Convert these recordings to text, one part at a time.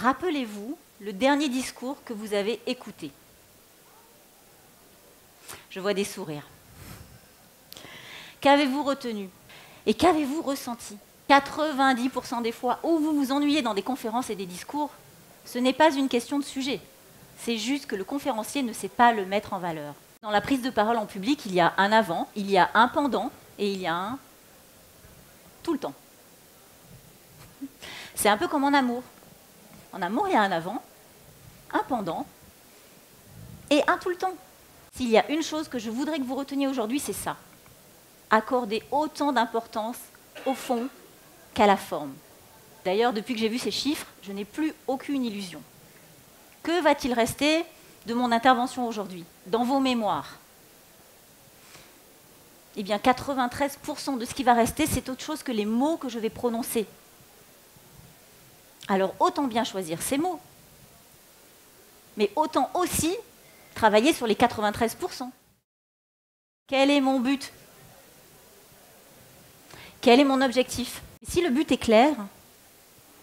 Rappelez-vous le dernier discours que vous avez écouté. Je vois des sourires. Qu'avez-vous retenu? Et qu'avez-vous ressenti? 90% des fois où vous vous ennuyez dans des conférences et des discours, ce n'est pas une question de sujet. C'est juste que le conférencier ne sait pas le mettre en valeur. Dans la prise de parole en public, il y a un avant, il y a un pendant et il y a un tout le temps. C'est un peu comme en amour. En amour, il y a un avant, un pendant et un tout le temps. S'il y a une chose que je voudrais que vous reteniez aujourd'hui, c'est ça. Accorder autant d'importance au fond qu'à la forme. D'ailleurs, depuis que j'ai vu ces chiffres, je n'ai plus aucune illusion. Que va-t-il rester de mon intervention aujourd'hui, dans vos mémoires? Eh bien, 93% de ce qui va rester, c'est autre chose que les mots que je vais prononcer. Alors, autant bien choisir ces mots, mais autant aussi travailler sur les 93%. Quel est mon but? Quel est mon objectif? Si le but est clair,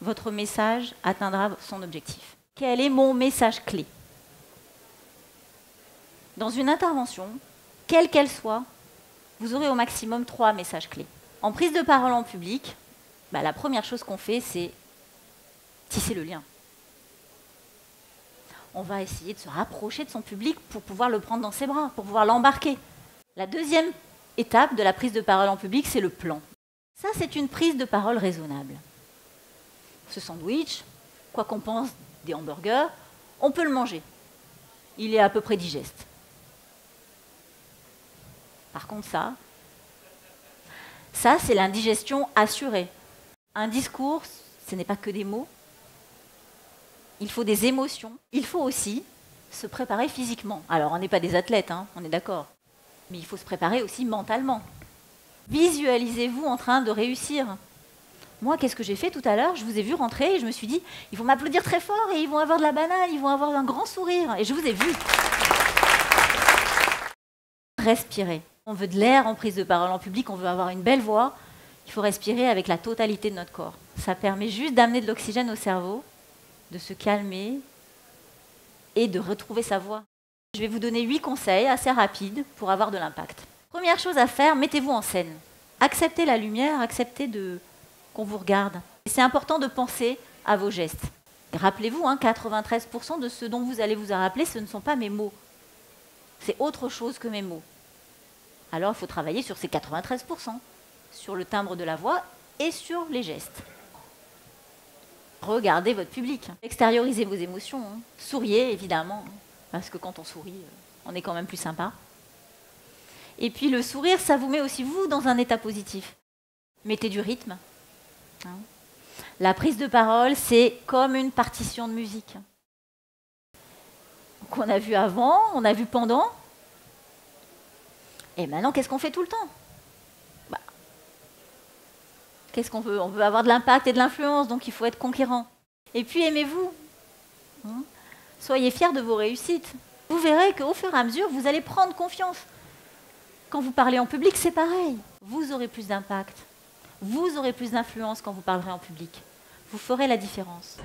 votre message atteindra son objectif. Quel est mon message clé? Dans une intervention, quelle qu'elle soit, vous aurez au maximum 3 messages clés. En prise de parole en public, la première chose qu'on fait, c'est tisser le lien. On va essayer de se rapprocher de son public pour pouvoir le prendre dans ses bras, pour pouvoir l'embarquer. La deuxième étape de la prise de parole en public, c'est le plan. Ça, c'est une prise de parole raisonnable. Ce sandwich, quoi qu'on pense des hamburgers, on peut le manger. Il est à peu près digeste. Par contre, ça c'est l'indigestion assurée. Un discours, ce n'est pas que des mots. Il faut des émotions. Il faut aussi se préparer physiquement. Alors, on n'est pas des athlètes, on est d'accord. Mais il faut se préparer aussi mentalement. Visualisez-vous en train de réussir. Moi, qu'est-ce que j'ai fait tout à l'heure? Je vous ai vu rentrer et je me suis dit, ils vont m'applaudir très fort et ils vont avoir de la banane, ils vont avoir un grand sourire. Et je vous ai vu. Respirez. On veut de l'air en prise de parole en public, on veut avoir une belle voix. Il faut respirer avec la totalité de notre corps. Ça permet juste d'amener de l'oxygène au cerveau, de se calmer et de retrouver sa voix. Je vais vous donner 8 conseils assez rapides pour avoir de l'impact. Première chose à faire, mettez-vous en scène. Acceptez la lumière, acceptez qu'on vous regarde. C'est important de penser à vos gestes. Rappelez-vous, 93% de ce dont vous allez vous rappeler, ce ne sont pas mes mots. C'est autre chose que mes mots. Alors il faut travailler sur ces 93%, sur le timbre de la voix et sur les gestes. Regardez votre public, extériorisez vos émotions, souriez évidemment, parce que quand on sourit, on est quand même plus sympa. Et puis le sourire, ça vous met aussi vous dans un état positif. Mettez du rythme. La prise de parole, c'est comme une partition de musique. Qu'on a vu avant, on a vu pendant. Et maintenant, qu'est-ce qu'on fait tout le temps? Qu'est-ce qu'on veut? On veut avoir de l'impact et de l'influence, donc il faut être conquérant. Et puis aimez-vous. Soyez fiers de vos réussites. Vous verrez qu'au fur et à mesure, vous allez prendre confiance. Quand vous parlez en public, c'est pareil. Vous aurez plus d'impact. Vous aurez plus d'influence quand vous parlerez en public. Vous ferez la différence.